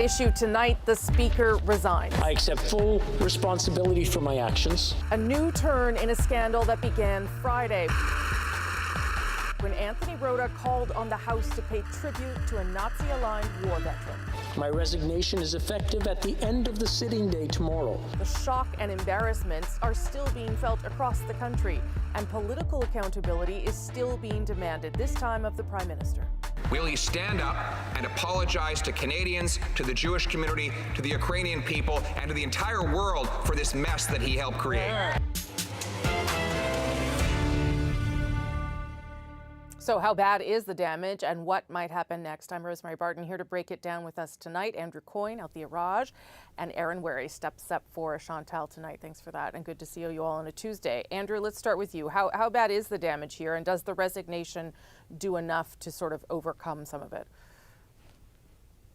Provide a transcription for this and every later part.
issue tonight, the Speaker resigned. I accept full responsibility for my actions. A new turn in a scandal that began Friday when Anthony Rota called on the House to pay tribute to a Nazi-aligned war veteran. My resignation is effective at the end of the sitting day tomorrow. The shock and embarrassments are still being felt across the country, and political accountability is still being demanded, this time of the Prime Minister. Will he stand up and apologize to Canadians, to the Jewish community, to the Ukrainian people, and to the entire world for this mess that he helped create? So how bad is the damage and what might happen next? I'm Rosemary Barton, here to break it down with us tonight. Andrew Coyne, Althea Raj, and Aaron Wary steps up for Chantal tonight. Thanks for that, and good to see you all on a Tuesday. Andrew, let's start with you. How bad is the damage here, and does the resignation do enough to sort of overcome some of it?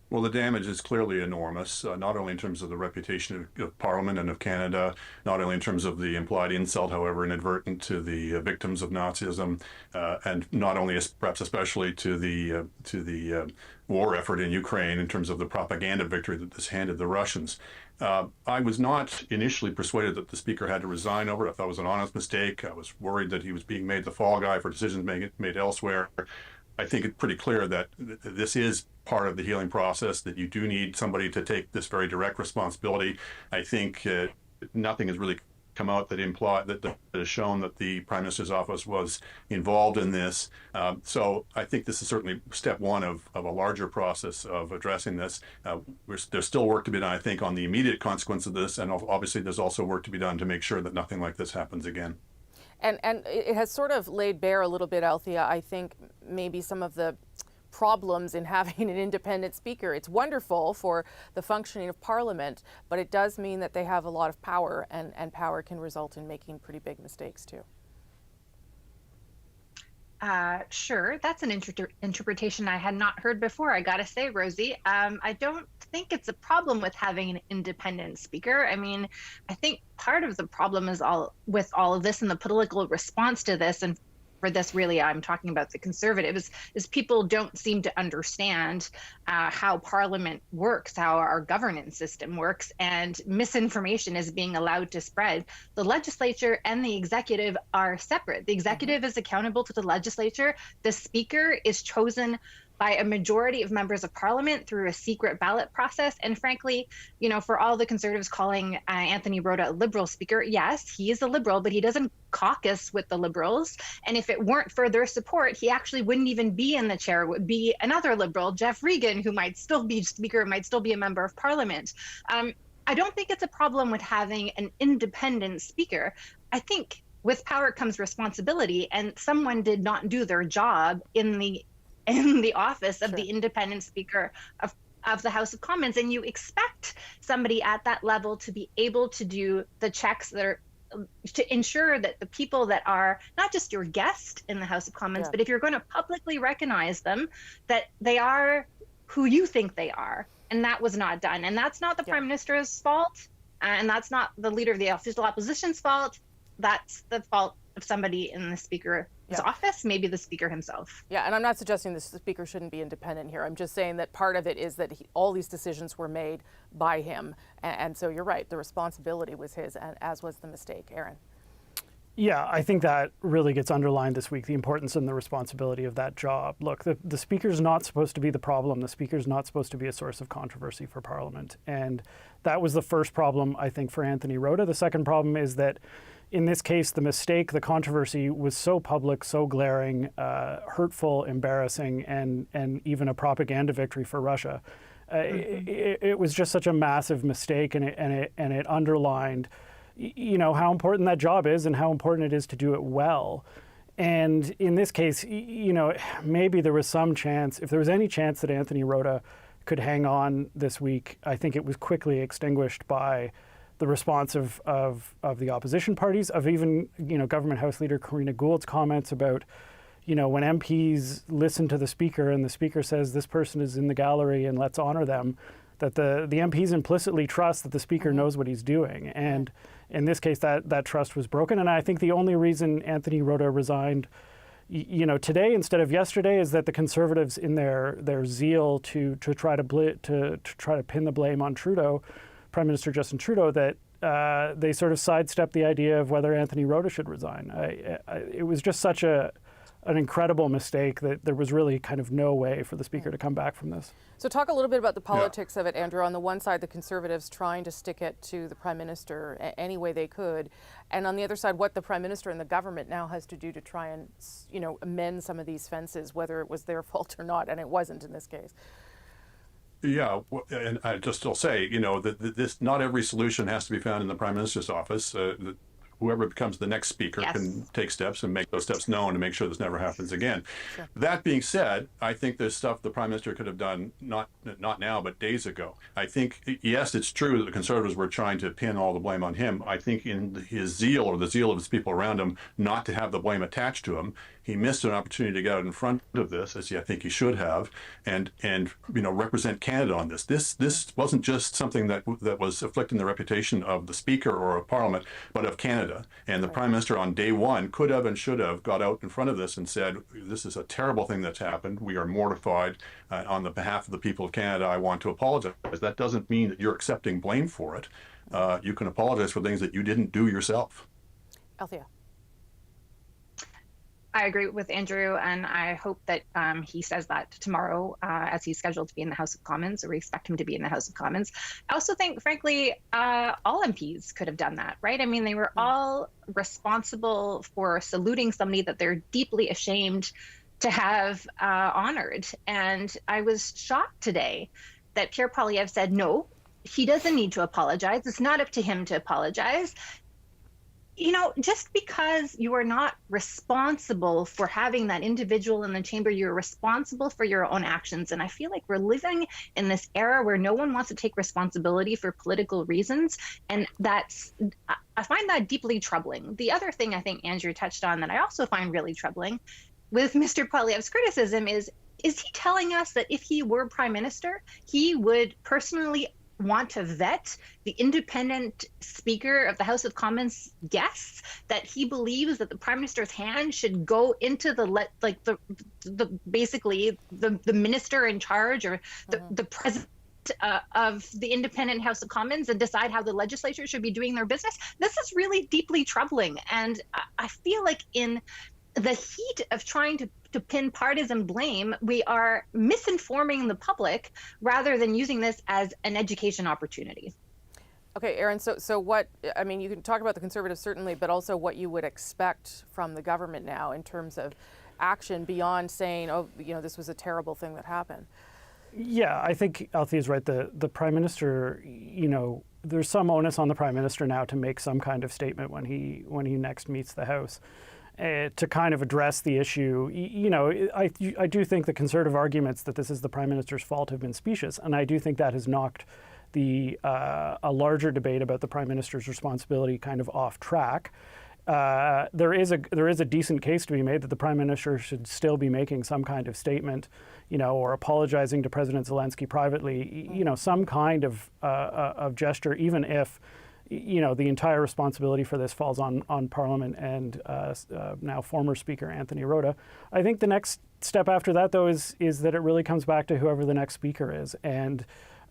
Well, the damage is clearly enormous, not only in terms of the reputation of Parliament and of Canada, not only in terms of the implied insult, however inadvertent, to the victims of Nazism, and not only, perhaps especially to the war effort in Ukraine in terms of the propaganda victory that this handed the Russians. I was not initially persuaded that the Speaker had to resign over it. I thought it was an honest mistake. I was worried that he was being made the fall guy for decisions made elsewhere. I think it's pretty clear that this is part of the healing process, that you do need somebody to take this very direct responsibility. I think nothing has really come out that has shown that the Prime Minister's office was involved in this. So I think this is certainly step one of a larger process of addressing this. There's still work to be done, I think, on the immediate consequence of this, and obviously there's also work to be done to make sure that nothing like this happens again. And it has sort of laid bare a little bit, Althea, I think, maybe some of the problems in having an independent Speaker. It's wonderful for the functioning of Parliament, but it does mean that they have a lot of power, and power can result in making pretty big mistakes too. Sure, that's an interpretation I had not heard before, I gotta say, Rosie. I don't think it's a problem with having an independent Speaker. I mean, I think part of the problem is with all of this and the political response to this, and for this really I'm talking about the Conservatives, is people don't seem to understand how Parliament works, how our governance system works, and misinformation is being allowed to spread. The legislature and the executive are separate. The executive is accountable to the legislature. The Speaker is chosen by a majority of members of Parliament through a secret ballot process. And frankly, you know, for all the Conservatives calling Anthony Rota a Liberal Speaker, yes, he is a Liberal, but he doesn't caucus with the Liberals. And if it weren't for their support, he actually wouldn't even be in the chair. It would be another Liberal, Jeff Regan, who might still be Speaker, might still be a member of Parliament. I don't think it's a problem with having an independent Speaker. I think with power comes responsibility, and someone did not do their job in the office of the independent Speaker of the House of Commons. And you expect somebody at that level to be able to do the checks that are to ensure that the people that are not just your guest in the House of Commons, but if you're going to publicly recognize them, that they are who you think they are. And that was not done. And that's not the Prime Minister's fault. And that's not the leader of the official opposition's fault. That's the fault of somebody in the Speaker's office, maybe the Speaker himself. Yeah, and I'm not suggesting the Speaker shouldn't be independent here. I'm just saying that part of it is that all these decisions were made by him. And so you're right, the responsibility was his, and as was the mistake. Aaron. Yeah, I think that really gets underlined this week, the importance and the responsibility of that job. Look, the Speaker's not supposed to be the problem. The Speaker's not supposed to be a source of controversy for Parliament. And that was the first problem, I think, for Anthony Rota. The second problem is that in this case, the mistake, the controversy was so public, so glaring, hurtful, embarrassing, and even a propaganda victory for Russia. It was just such a massive mistake, and it underlined, you know, how important that job is and how important it is to do it well. And in this case, you know, maybe there was some chance, if there was any chance that Anthony Rota could hang on this week, I think it was quickly extinguished by the response of the opposition parties, of even, you know, Government House Leader Karina Gould's comments about, you know, when MPs listen to the Speaker and the Speaker says this person is in the gallery and let's honor them, that the MPs implicitly trust that the Speaker knows what he's doing. And in this case, that trust was broken. And I think the only reason Anthony Rota resigned, today instead of yesterday is that the Conservatives, in their zeal to try to pin the blame on Trudeau, Prime Minister Justin Trudeau, that they sort of sidestepped the idea of whether Anthony Rota should resign. It was just such an incredible mistake that there was really kind of no way for the Speaker to come back from this. So talk a little bit about the politics of it, Andrew. On the one side, the Conservatives trying to stick it to the Prime Minister any way they could. And on the other side, what the Prime Minister and the government now has to do to try and, amend some of these fences, whether it was their fault or not, and it wasn't in this case. Yeah, and I just will say, that this not every solution has to be found in the Prime Minister's office. Whoever becomes the next speaker can take steps and make those steps known to make sure this never happens again. Sure. That being said, I think there's stuff the Prime Minister could have done, not now, but days ago. I think, yes, it's true that the Conservatives were trying to pin all the blame on him. I think in his zeal, or the zeal of his people around him, not to have the blame attached to him, he missed an opportunity to get out in front of this, as I think he should have, and represent Canada on this. This wasn't just something that was afflicting the reputation of the Speaker or of Parliament, but of Canada. And the Prime Minister on day one could have and should have got out in front of this and said, this is a terrible thing that's happened. We are mortified. On the behalf of the people of Canada, I want to apologize. That doesn't mean that you're accepting blame for it. You can apologize for things that you didn't do yourself. Althea. I agree with Andrew, and I hope that he says that tomorrow as he's scheduled to be in the House of Commons, or we expect him to be in the House of Commons. I also think, frankly, all MPs could have done that, right? I mean, they were all responsible for saluting somebody that they're deeply ashamed to have honored. And I was shocked today that Pierre Poilievre said, no, he doesn't need to apologize. It's not up to him to apologize. Just because you are not responsible for having that individual in the chamber, you're responsible for your own actions. And I feel like we're living in this era where no one wants to take responsibility for political reasons. And I find that deeply troubling. The other thing I think Andrew touched on that I also find really troubling with Mr. Poilievre's criticism is he telling us that if he were Prime Minister, he would personally want to vet the independent Speaker of the House of Commons guests, that he believes that the Prime Minister's hand should go into the minister in charge, or the president of the independent House of Commons, and decide how the legislature should be doing their business. This is really deeply troubling. And I feel like in the heat of trying to pin partisan blame, we are misinforming the public rather than using this as an education opportunity. Okay, Erin, so what, I mean, you can talk about the Conservatives certainly, but also what you would expect from the government now in terms of action beyond saying, this was a terrible thing that happened. Yeah, I think Althea is right. The Prime Minister, there's some onus on the Prime Minister now to make some kind of statement when he next meets the House. To kind of address the issue. I do think the Conservative arguments that this is the Prime Minister's fault have been specious, and I do think that has knocked a larger debate about the Prime Minister's responsibility kind of off track. There is a decent case to be made that the Prime Minister should still be making some kind of statement, or apologizing to President Zelensky privately, some kind of gesture, even if the entire responsibility for this falls on Parliament and now former Speaker Anthony Rota. I think the next step after that, though, is that it really comes back to whoever the next Speaker is, and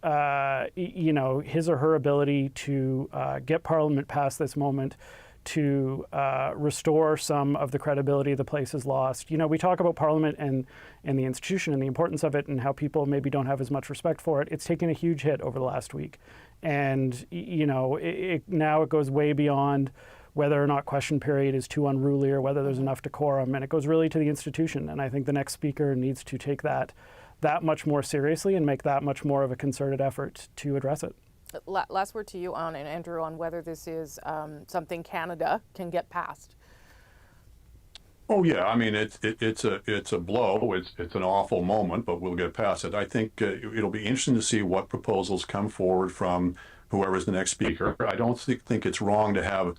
his or her ability to get Parliament past this moment, to restore some of the credibility the place has lost. We talk about Parliament and the institution and the importance of it and how people maybe don't have as much respect for it. It's taken a huge hit over the last week. And, now it goes way beyond whether or not question period is too unruly or whether there's enough decorum. And it goes really to the institution. And I think the next Speaker needs to take that much more seriously and make that much more of a concerted effort to address it. Last word to you, and Andrew, on whether this is something Canada can get past. Oh yeah, I mean it's a blow. It's an awful moment, but we'll get past it. I think it'll be interesting to see what proposals come forward from whoever's the next Speaker. I don't think it's wrong to have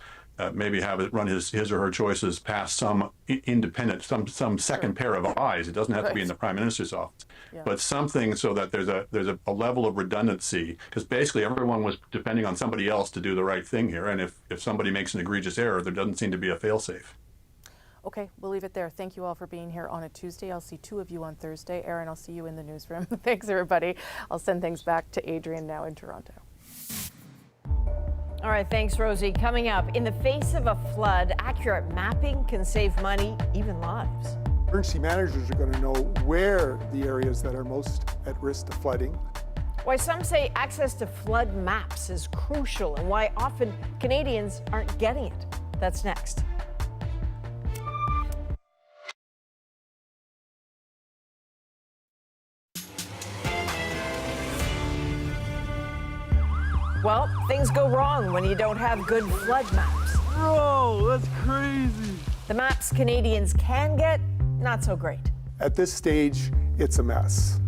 maybe have it run his or her choices past some independent, some second pair of eyes. It doesn't have to be in the Prime Minister's office, but something so that there's a level of redundancy, because basically everyone was depending on somebody else to do the right thing here. And if somebody makes an egregious error, there doesn't seem to be a fail-safe. Okay, we'll leave it there. Thank you all for being here on a Tuesday. I'll see two of you on Thursday. Erin, I'll see you in the newsroom. Thanks, everybody. I'll send things back to Adrienne now in Toronto. All right, thanks, Rosie. Coming up, in the face of a flood, accurate mapping can save money, even lives. Emergency managers are going to know where the areas that are most at risk of flooding. Why some say access to flood maps is crucial and why often Canadians aren't getting it. That's next. Well, things go wrong when you don't have good flood maps. Oh, that's crazy. The maps Canadians can get, not so great. At this stage, it's a mess.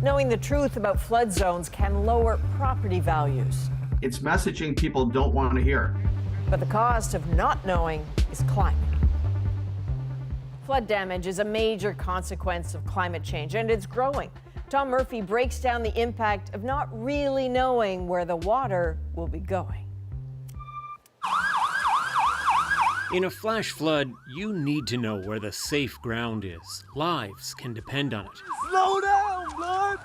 Knowing the truth about flood zones can lower property values. It's messaging people don't want to hear. But the cost of not knowing is climbing. Flood damage is a major consequence of climate change, and it's growing. Tom Murphy breaks down the impact of not really knowing where the water will be going. In a flash flood, you need to know where the safe ground is. Lives can depend on it. Slow down, blood!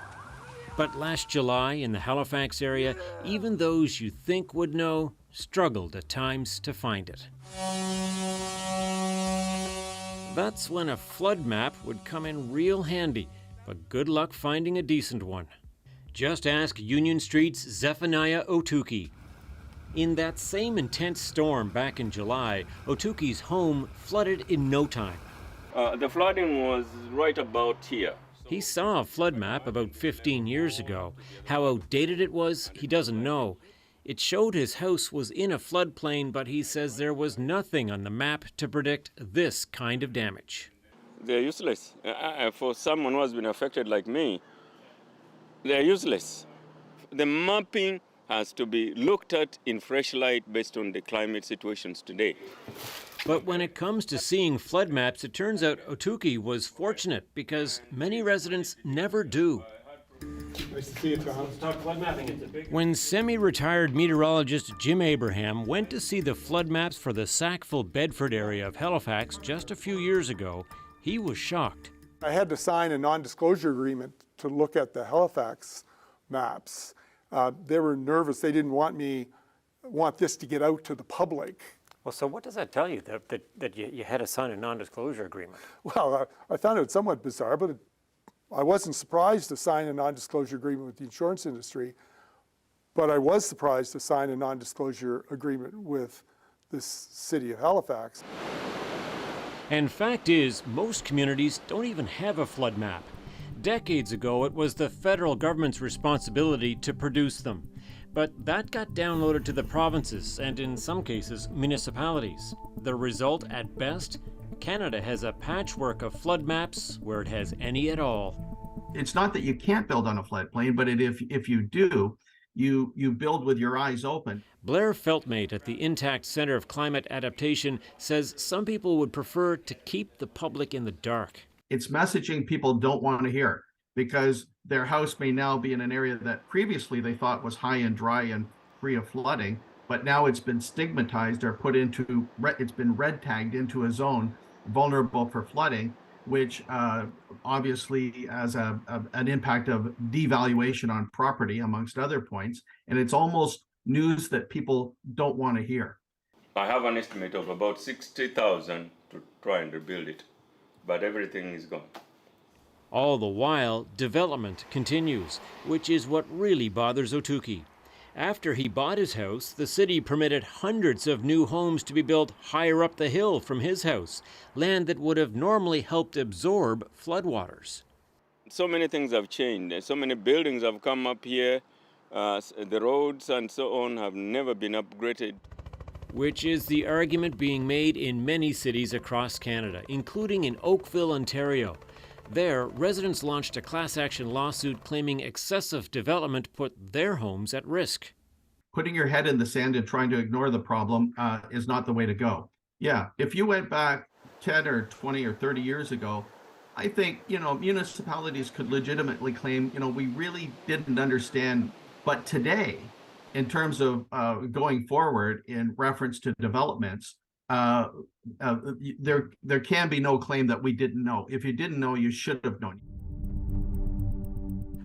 But last July in the Halifax area, even those you think would know struggled at times to find it. That's when a flood map would come in real handy, but good luck finding a decent one. Just ask Union Street's Zephaniah Otuki. In that same intense storm back in July, Otuki's home flooded in no time. The flooding was right about here. He saw a flood map about 15 years ago. How outdated it was, he doesn't know. It showed his house was in a floodplain, but he says there was nothing on the map to predict this kind of damage. They're useless. For someone who has been affected like me, they're useless. The mapping has to be looked at in fresh light based on the climate situations today. But when it comes to seeing flood maps, it turns out Otuki was fortunate because many residents never do. Nice to see you, Tom. When semi-retired meteorologist Jim Abraham went to see the flood maps for the Sackville-Bedford area of Halifax just a few years ago, he was shocked. I had to sign a non-disclosure agreement to look at the Halifax maps. They were nervous. They didn't want this to get out to the public. Well, so what does that tell you, that you had to sign a non-disclosure agreement? Well, I found it somewhat bizarre, but I wasn't surprised to sign a non-disclosure agreement with the insurance industry, but I was surprised to sign a non-disclosure agreement with the city of Halifax. And fact is, most communities don't even have a flood map. Decades ago, it was the federal government's responsibility to produce them. But that got downloaded to the provinces and, in some cases, municipalities. The result, at best, Canada has a patchwork of flood maps where it has any at all. It's not that you can't build on a floodplain, but if you do, you build with your eyes open. Blair Feltmate at the Intact Centre of Climate Adaptation says some people would prefer to keep the public in the dark. It's messaging people don't want to hear because their house may now be in an area that previously they thought was high and dry and free of flooding, but now it's been stigmatized or it's been red tagged into a zone vulnerable for flooding, which obviously has an impact of devaluation on property, amongst other points. And it's almost news that people don't want to hear. I have an estimate of about 60,000 to try and rebuild it, but everything is gone. All the while, development continues, which is what really bothers Otuki. After he bought his house, the city permitted hundreds of new homes to be built higher up the hill from his house, land that would have normally helped absorb floodwaters. So many things have changed. So many buildings have come up here. The roads and so on have never been upgraded. Which is the argument being made in many cities across Canada, including in Oakville, Ontario. There, residents launched a class action lawsuit claiming excessive development put their homes at risk. Putting your head in the sand and trying to ignore the problem is not the way to go. Yeah, if you went back 10 or 20 or 30 years ago, I think, municipalities could legitimately claim, we really didn't understand. But today, in terms of going forward in reference to developments, there can be no claim that we didn't know. If you didn't know, you should have known.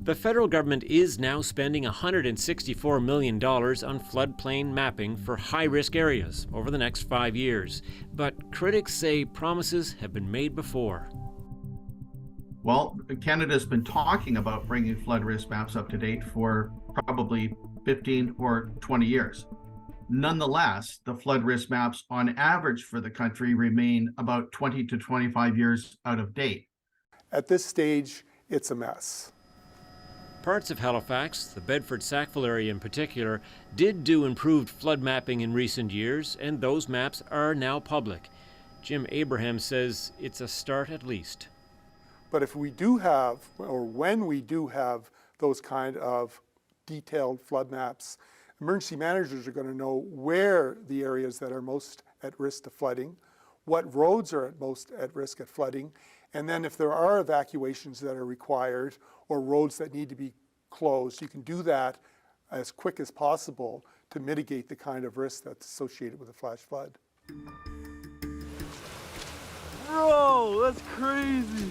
The federal government is now spending $164 million on floodplain mapping for high-risk areas over the next 5 years. But critics say promises have been made before. Well, Canada's been talking about bringing flood risk maps up to date for probably 15 or 20 years. Nonetheless, the flood risk maps on average for the country remain about 20 to 25 years out of date. At this stage, it's a mess. Parts of Halifax, the Bedford-Sackville area in particular, did do improved flood mapping in recent years, and those maps are now public. Jim Abraham says it's a start at least. But if we do have, or when we do have those kind of detailed flood maps, emergency managers are going to know where the areas that are most at risk of flooding, what roads are most at risk of flooding, and then if there are evacuations that are required or roads that need to be closed, you can do that as quick as possible to mitigate the kind of risk that's associated with a flash flood. Bro, that's crazy.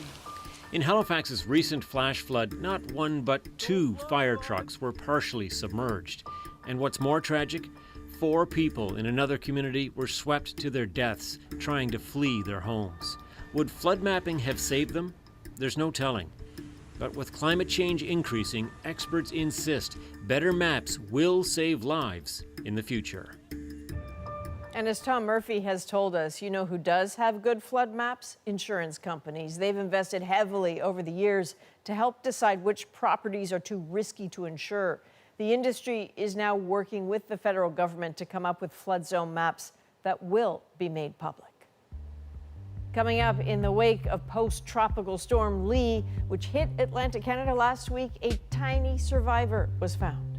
In Halifax's recent flash flood, not one but 2 fire trucks were partially submerged. And what's more tragic, 4 people in another community were swept to their deaths trying to flee their homes. Would flood mapping have saved them? There's no telling. But with climate change increasing, experts insist better maps will save lives in the future. And as Tom Murphy has told us, you know who does have good flood maps? Insurance companies. They've invested heavily over the years to help decide which properties are too risky to insure. The industry is now working with the federal government to come up with flood zone maps that will be made public. Coming up, in the wake of post-tropical storm Lee, which hit Atlantic Canada last week, a tiny survivor was found.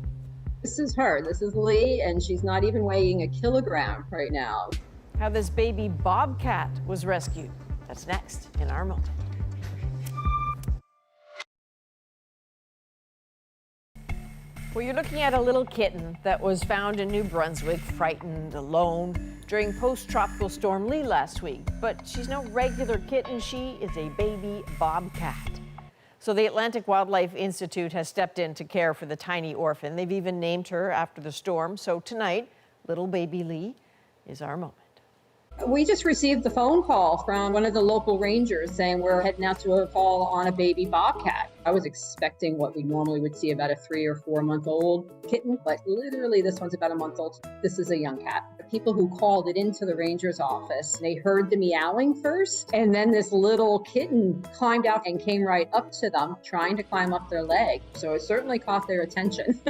This is her. This is Lee, and she's not even weighing a kilogram right now. How this baby bobcat was rescued. That's next in our moment. Well, you're looking at a little kitten that was found in New Brunswick, frightened, alone, during post-tropical storm Lee last week. But she's no regular kitten. She is a baby bobcat. So the Atlantic Wildlife Institute has stepped in to care for the tiny orphan. They've even named her after the storm. So tonight, little baby Lee is our moment. We just received the phone call from one of the local rangers saying we're heading out to a call on a baby bobcat. I was expecting what we normally would see, about a 3 or 4 month old kitten, but literally this one's about a month old. This is a young cat. The people who called it into the ranger's office, they heard the meowing first, and then this little kitten climbed out and came right up to them, trying to climb up their leg. So it certainly caught their attention.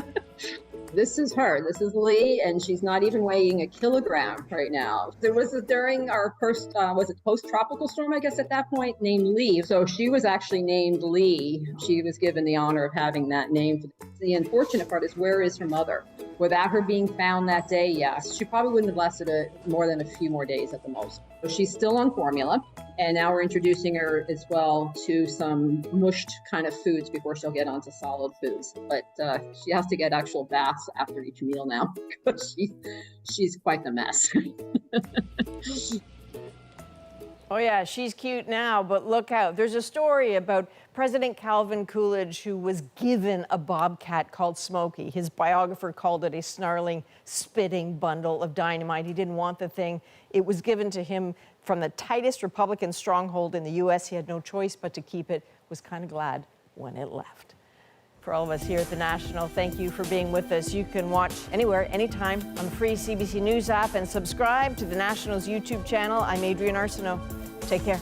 This is her. This is Lee, and she's not even weighing a kilogram right now. There was during our first, was it post-tropical storm, I guess, at that point, named Lee. So she was actually named Lee. She was given the honor of having that name. The unfortunate part is, where is her mother? Without her being found that day, yes, she probably wouldn't have lasted more than a few more days at the most. So she's still on formula, and now we're introducing her as well to some mushed kind of foods before she'll get onto solid foods. But she has to get actual baths after each meal now, because she's quite the mess. Oh yeah, she's cute now, but look out. There's a story about President Calvin Coolidge, who was given a bobcat called Smokey. His biographer called it a snarling, spitting bundle of dynamite. He didn't want the thing. It was given to him from the tightest Republican stronghold in the U.S. He had no choice but to keep it. Was kind of glad when it left. For all of us here at The National, thank you for being with us. You can watch anywhere, anytime on the free CBC News app and subscribe to The National's YouTube channel. I'm Adrienne Arsenault. Take care.